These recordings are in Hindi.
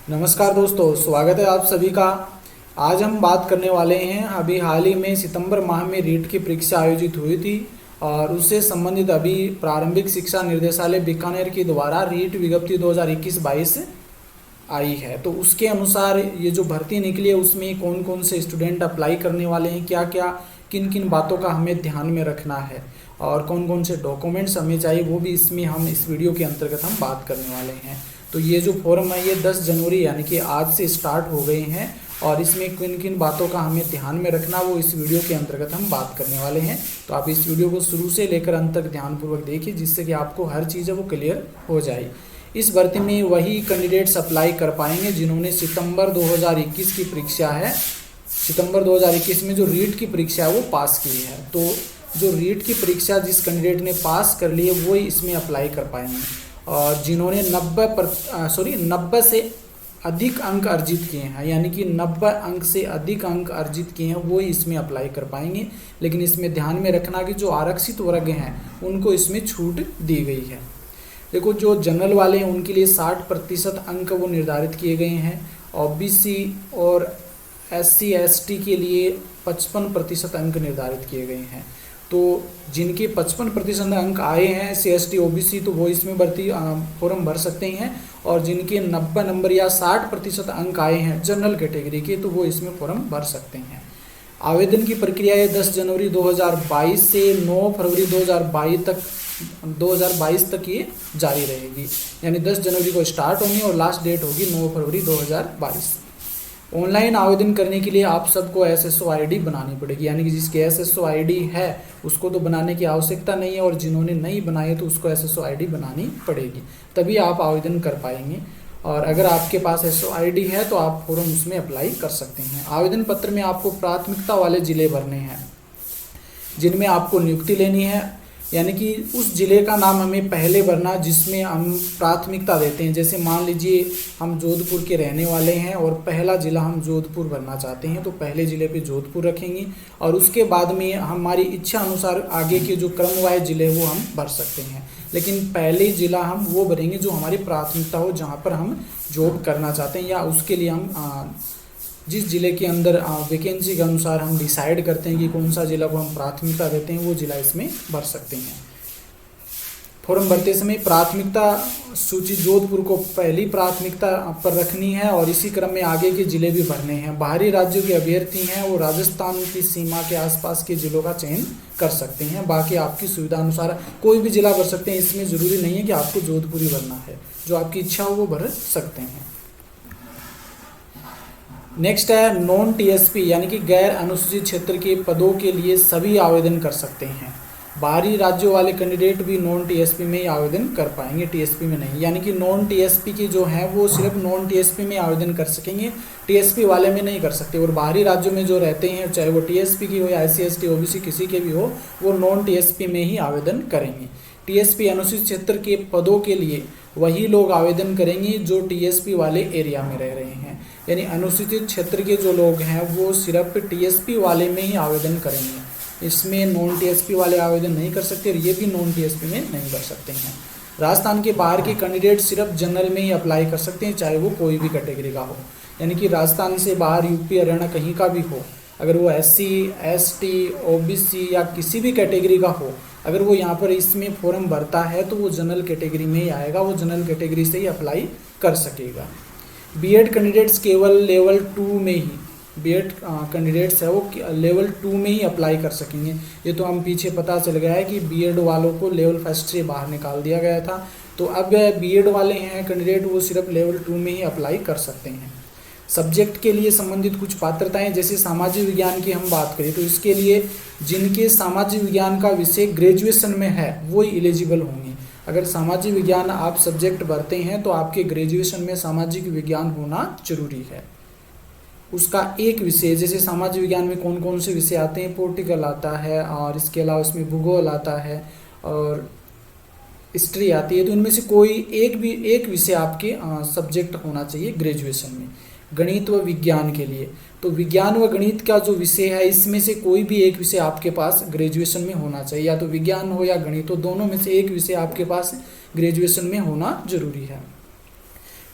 नमस्कार दोस्तों, स्वागत है आप सभी का। आज हम बात करने वाले हैं, अभी हाल ही में सितंबर माह में रीट की परीक्षा आयोजित हुई थी और उससे संबंधित अभी प्रारंभिक शिक्षा निर्देशालय बीकानेर के द्वारा रीट विज्ञप्ति 2021-22 आई है। तो उसके अनुसार ये जो भर्ती निकली है उसमें कौन कौन से स्टूडेंट अप्लाई करने वाले हैं, क्या क्या किन किन बातों का हमें ध्यान में रखना है और कौन कौन से डॉक्यूमेंट्स हमें चाहिए, वो भी इसमें हम इस वीडियो के अंतर्गत हम बात करने वाले हैं। तो ये जो फॉर्म है ये 10 जनवरी यानी कि आज से स्टार्ट हो गए हैं और इसमें किन किन बातों का हमें ध्यान में रखना वो इस वीडियो के अंतर्गत हम बात करने वाले हैं। तो आप इस वीडियो को शुरू से लेकर अंत तक ध्यानपूर्वक देखिए, जिससे कि आपको हर चीज़ है वो क्लियर हो जाए। इस भर्ती में वही कैंडिडेट्स अप्लाई कर पाएंगे जिन्होंने सितंबर 2021 की परीक्षा है, सितंबर 2021 में जो रीट की परीक्षा है वो पास की है। तो जो रीट की परीक्षा जिस कैंडिडेट ने पास कर ली है वो ही इसमें अप्लाई कर पाएंगे और जिन्होंने 90 से अधिक अंक अर्जित किए हैं, यानी कि 90 अंक से अधिक अंक अर्जित किए हैं, वो ही इसमें अप्लाई कर पाएंगे। लेकिन इसमें ध्यान में रखना कि जो आरक्षित वर्ग हैं उनको इसमें छूट दी गई है। देखो, जो जनरल वाले हैं उनके लिए 60% अंक वो निर्धारित किए गए हैं। ओबीसी और SC ST के लिए 55% अंक निर्धारित किए गए हैं। तो जिनके 55% अंक आए हैं SC ST OBC, तो वो इसमें भर्ती फॉर्म भर सकते हैं और जिनके 90 नंबर या 60% अंक आए हैं जनरल कैटेगरी के, तो वो इसमें फॉर्म भर सकते हैं। आवेदन की प्रक्रिया है 10 जनवरी 2022 से 9 फरवरी 2022 तक ये जारी रहेगी। यानी 10 जनवरी को स्टार्ट होंगी और लास्ट डेट होगी 9 फरवरी 2022। ऑनलाइन आवेदन करने के लिए आप सबको SSO ID बनानी पड़ेगी, यानी कि जिसकी SSO ID है उसको तो बनाने की आवश्यकता नहीं है और जिन्होंने नहीं बनाई है तो उसको SSO ID बनानी पड़ेगी, तभी आप आवेदन कर पाएंगे। और अगर आपके पास SSO ID है तो आप फॉर्म उसमें अप्लाई कर सकते हैं। आवेदन पत्र में आपको प्राथमिकता वाले जिले भरने हैं जिनमें आपको नियुक्ति लेनी है, यानी कि उस जिले का नाम हमें पहले भरना जिसमें हम प्राथमिकता देते हैं। जैसे मान लीजिए हम जोधपुर के रहने वाले हैं और पहला ज़िला हम जोधपुर भरना चाहते हैं, तो पहले ज़िले पे जोधपुर रखेंगे और उसके बाद में हमारी इच्छा अनुसार आगे के जो क्रमवाइज ज़िले वो हम भर सकते हैं। लेकिन पहले ज़िला हम वो भरेंगे जो हमारी प्राथमिकता हो, जहाँ पर हम जॉब करना चाहते हैं या उसके लिए हम जिस ज़िले के अंदर वैकेंसी के अनुसार हम डिसाइड करते हैं कि कौन सा ज़िला को हम प्राथमिकता देते हैं, वो ज़िला इसमें भर सकते हैं। फॉर्म भरते समय प्राथमिकता सूची जोधपुर को पहली प्राथमिकता पर रखनी है और इसी क्रम में आगे के ज़िले भी भरने हैं। बाहरी राज्यों के अभ्यर्थी हैं वो राजस्थान की सीमा के आसपास के ज़िलों का चयन कर सकते हैं। बाकी आपकी सुविधा अनुसार कोई भी ज़िला भर सकते हैं, इसमें ज़रूरी नहीं है कि आपको जोधपुर ही भरना है, जो आपकी इच्छा हो वो भर सकते हैं। नेक्स्ट है नॉन TSP, यानी कि गैर अनुसूचित क्षेत्र के पदों के लिए सभी आवेदन कर सकते हैं। बाहरी राज्यों वाले कैंडिडेट भी नॉन TSP में ही आवेदन कर पाएंगे, TSP में नहीं। यानी कि नॉन TSP की जो है वो सिर्फ नॉन TSP में आवेदन कर सकेंगे, TSP वाले में नहीं कर सकते। और बाहरी राज्यों में जो रहते हैं, चाहे वो TSP की हो या SC ST OBC किसी के भी हो, वो नॉन TSP में ही आवेदन करेंगे। TSP अनुसूचित क्षेत्र के पदों के लिए वही लोग आवेदन करेंगे जो TSP वाले एरिया में रह रहे हैं। यानी अनुसूचित क्षेत्र के जो लोग हैं वो सिर्फ TSP वाले में ही आवेदन करेंगे, इसमें नॉन TSP वाले आवेदन नहीं कर सकते और ये भी नॉन TSP में नहीं कर सकते हैं। राजस्थान के बाहर के कैंडिडेट सिर्फ जनरल में ही अप्लाई कर सकते हैं, चाहे वो कोई भी कैटेगरी का हो। यानी कि राजस्थान से बाहर UP हरियाणा कहीं का भी हो, अगर वो SC ST OBC या किसी भी कैटेगरी का हो, अगर वो यहाँ पर इसमें फॉर्म भरता है तो वो जनरल कैटेगरी में ही आएगा, वो जनरल कैटेगरी से ही अप्लाई कर सकेगा। BEd कैंडिडेट्स केवल लेवल 2 में ही, BEd कैंडिडेट्स है वो लेवल 2 में ही अप्लाई कर सकेंगे। ये तो हम पीछे पता चल गया है कि BEd वालों को लेवल फर्स्ट से बाहर निकाल दिया गया था, तो अब BEd वाले हैं कैंडिडेट वो सिर्फ लेवल 2 में ही अप्लाई कर सकते हैं। सब्जेक्ट के लिए संबंधित कुछ पात्रताएं, जैसे सामाजिक विज्ञान की हम बात करें तो इसके लिए जिनके सामाजिक विज्ञान का विषय ग्रेजुएशन में है वो ही एलिजिबल होंगे। अगर सामाजिक विज्ञान आप सब्जेक्ट भरते हैं तो आपके ग्रेजुएशन में सामाजिक विज्ञान होना जरूरी है। उसका एक विषय, जैसे सामाजिक विज्ञान में कौन कौन से विषय आते हैं, पॉलिटिकल आता है और इसके अलावा उसमें भूगोल आता है और हिस्ट्री आती है, तो इनमें से कोई एक विषय आपके सब्जेक्ट होना चाहिए ग्रेजुएशन में। गणित व विज्ञान के लिए तो विज्ञान व गणित का जो विषय है इसमें से कोई भी एक विषय आपके पास ग्रेजुएशन में होना चाहिए, या तो विज्ञान हो या गणित हो, दोनों में से एक विषय आपके पास ग्रेजुएशन में होना जरूरी है।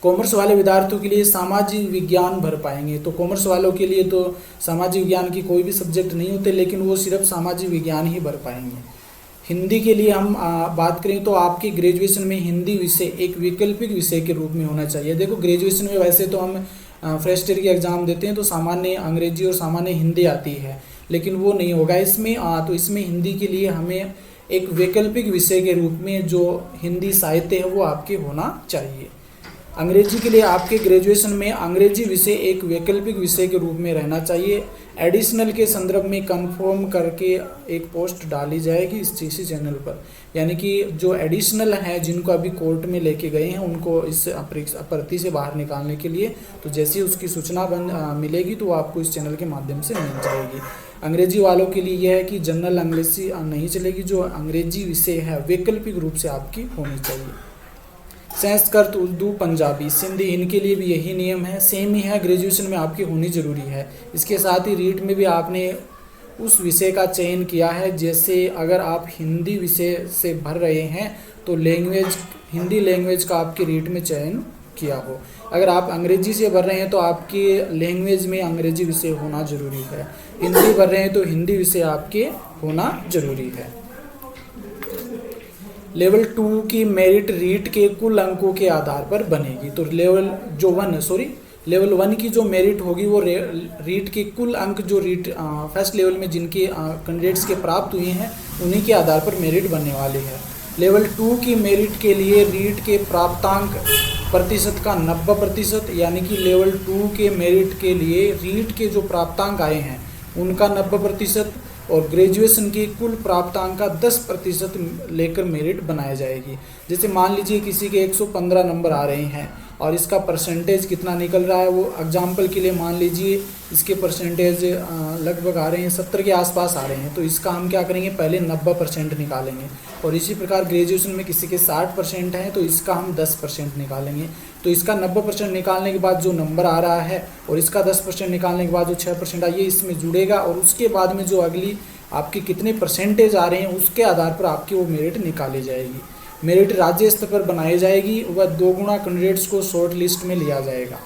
कॉमर्स वाले विद्यार्थियों के लिए सामाजिक विज्ञान भर पाएंगे। तो कॉमर्स वालों के लिए तो सामाजिक विज्ञान की कोई भी सब्जेक्ट नहीं होते, लेकिन वो सिर्फ सामाजिक विज्ञान ही भर पाएंगे। हिंदी के लिए हम बात करें तो आपकी ग्रेजुएशन में हिंदी विषय एक वैकल्पिक विषय के रूप में होना चाहिए। देखो ग्रेजुएशन में वैसे तो हम फर्स्ट ईयर की एग्ज़ाम देते हैं तो सामान्य अंग्रेजी और सामान्य हिंदी आती है, लेकिन वो नहीं होगा इसमें। तो इसमें हिंदी के लिए हमें एक वैकल्पिक विषय के रूप में जो हिंदी साहित्य है वो आपके होना चाहिए। अंग्रेजी के लिए आपके ग्रेजुएशन में अंग्रेजी विषय एक वैकल्पिक विषय के रूप में रहना चाहिए। एडिशनल के संदर्भ में कंफर्म करके एक पोस्ट डाली जाएगी इसी चैनल पर, यानी कि जो एडिशनल है जिनको अभी कोर्ट में लेके गए हैं उनको इस भर्ती से बाहर निकालने के लिए, तो जैसे उसकी सूचना मिलेगी तो आपको इस चैनल के माध्यम से मिल जाएगी। अंग्रेजी वालों के लिए यह है कि जनरल अंग्रेजी नहीं चलेगी, जो अंग्रेजी विषय है वैकल्पिक रूप से आपकी होनी चाहिए। संस्कृत, उर्दू, पंजाबी, सिंधी, इनके लिए भी यही नियम है, सेम ही है, ग्रेजुएशन में आपकी होनी ज़रूरी है। इसके साथ ही रीट में भी आपने उस विषय का चयन किया है, जैसे अगर आप हिंदी विषय से भर रहे हैं तो लैंग्वेज हिंदी लैंग्वेज का आपके रीट में चयन किया हो। अगर आप अंग्रेजी से भर रहे हैं तो आपके लैंग्वेज में अंग्रेजी विषय होना ज़रूरी है। हिंदी भर रहे हैं तो हिंदी विषय आपके होना ज़रूरी है। लेवल 2 की मेरिट रीट के कुल अंकों के आधार पर बनेगी। तो लेवल 1 की जो मेरिट होगी वो रीट के कुल अंक जो रीट फर्स्ट लेवल में जिनके कैंडिडेट्स के प्राप्त हुए हैं उन्हीं के आधार पर मेरिट बनने वाली है। लेवल 2 की मेरिट के लिए रीट के प्राप्तांक प्रतिशत का 90%, यानी कि लेवल 2 के मेरिट के लिए रीट के जो प्राप्तांक आए हैं उनका 90% और ग्रेजुएशन की कुल प्राप्तांक का 10% लेकर मेरिट बनाया जाएगी। जैसे मान लीजिए किसी के 115 नंबर आ रहे हैं और इसका परसेंटेज कितना निकल रहा है, वो एग्जाम्पल के लिए मान लीजिए इसके परसेंटेज लगभग आ रहे हैं 70 के आसपास आ रहे हैं, तो इसका हम क्या करेंगे, पहले 90% निकालेंगे। और इसी प्रकार ग्रेजुएशन में किसी के 60% हैं तो इसका हम 10% निकालेंगे। तो इसका 90% निकालने के बाद जो नंबर आ रहा है और इसका 10% निकालने के बाद जो 6% आइए इसमें जुड़ेगा, और उसके बाद में जो अगली आपके कितने परसेंटेज आ रहे हैं उसके आधार पर आपकी वो मेरिट निकाली जाएगी। मेरिट राज्य स्तर पर बनाई जाएगी, वह 2 गुना कैंडिडेट्स को शॉर्ट लिस्ट में लिया जाएगा।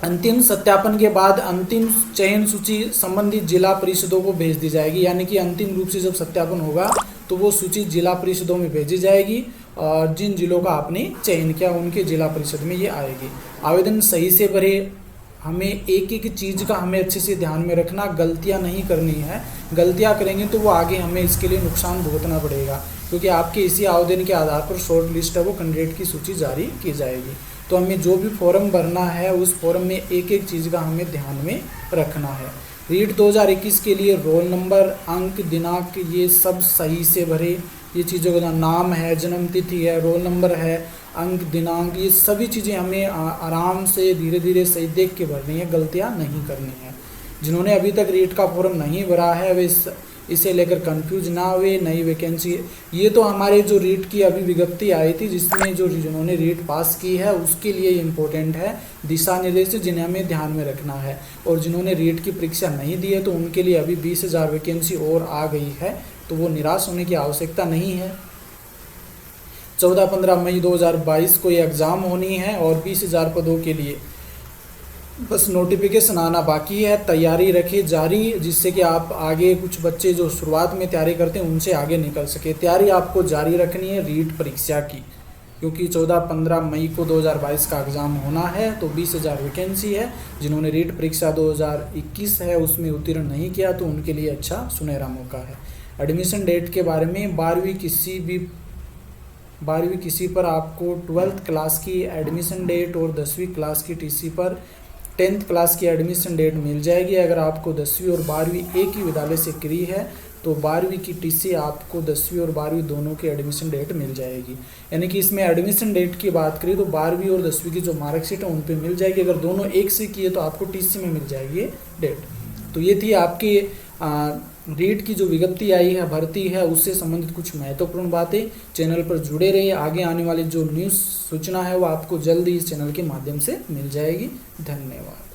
अंतिम सत्यापन के बाद अंतिम चयन सूची संबंधित जिला परिषदों को भेज दी जाएगी, यानी कि अंतिम रूप से जब सत्यापन होगा तो वो सूची जिला परिषदों में भेजी जाएगी और जिन जिलों का आपने चयन किया उनके जिला परिषद में ये आएगी। आवेदन सही से भरे, हमें एक एक चीज़ का हमें अच्छे से ध्यान में रखना, गलतियां नहीं करनी है। गलतियां करेंगे तो वो आगे हमें इसके लिए नुकसान भुगतना पड़ेगा, क्योंकि आपके इसी आवेदन के आधार पर शॉर्ट लिस्ट है वो कैंडिडेट की सूची जारी की जाएगी। तो हमें जो भी फॉर्म भरना है उस फॉर्म में एक एक चीज़ का हमें ध्यान में रखना है। रीट 2021 के लिए रोल नंबर, अंक, दिनांक ये सब सही से भरे। ये चीज़ों का नाम है, जन्म तिथि है, रोल नंबर है, अंक, दिनांक, ये सभी चीज़ें हमें आराम से धीरे धीरे सही देख के भरनी है, गलतियां नहीं करनी है। जिन्होंने अभी तक रीट का फॉर्म नहीं भरा है वे इसे लेकर कंफ्यूज ना हुए। नई वैकेंसी, ये तो हमारे जो रीट की अभी विज्ञप्ति आई थी जिसमें जो जिन्होंने रीट पास की है उसके लिए इम्पोर्टेंट है दिशा निर्देश जिन्हें हमें ध्यान में रखना है। और जिन्होंने रीट की परीक्षा नहीं दी है तो उनके लिए अभी 20,000 वैकेंसी और आ गई है, तो वो निराश होने की आवश्यकता नहीं है। 14-15 मई 2022 को ये एग्ज़ाम होनी है और 20,000 पदों के लिए बस नोटिफिकेशन आना बाकी है। तैयारी रखें जारी, जिससे कि आप आगे कुछ बच्चे जो शुरुआत में तैयारी करते हैं उनसे आगे निकल सके। तैयारी आपको जारी रखनी है रीट परीक्षा की, क्योंकि 14-15 मई को 2022 का एग्ज़ाम होना है। तो 20,000 वैकेंसी है। जिन्होंने रीट परीक्षा 2021 है उसमें उत्तीर्ण नहीं किया तो उनके लिए अच्छा सुनहरा मौका है। एडमिशन डेट के बारे में 12वीं किसी पर आपको 12th क्लास की एडमिशन डेट और 10वीं क्लास की टीसी पर 10th क्लास की एडमिशन डेट मिल जाएगी। अगर आपको 10वीं और 12वीं एक ही विद्यालय से करी है तो 12वीं की टीसी आपको 10वीं और 12वीं दोनों की एडमिशन डेट मिल जाएगी। यानी कि इसमें एडमिशन डेट की बात करें तो 12वीं और 10वीं की जो मार्कशीट है उन पे मिल जाएगी। अगर दोनों एक से किए तो आपको टीसी में मिल जाएगी डेट। तो ये थी आपकी रीट की जो विज्ञप्ति आई है भर्ती है उससे संबंधित कुछ महत्वपूर्ण बातें। चैनल पर जुड़े रहिए, आगे आने वाली जो न्यूज़ सूचना है वो आपको जल्दी इस चैनल के माध्यम से मिल जाएगी। धन्यवाद।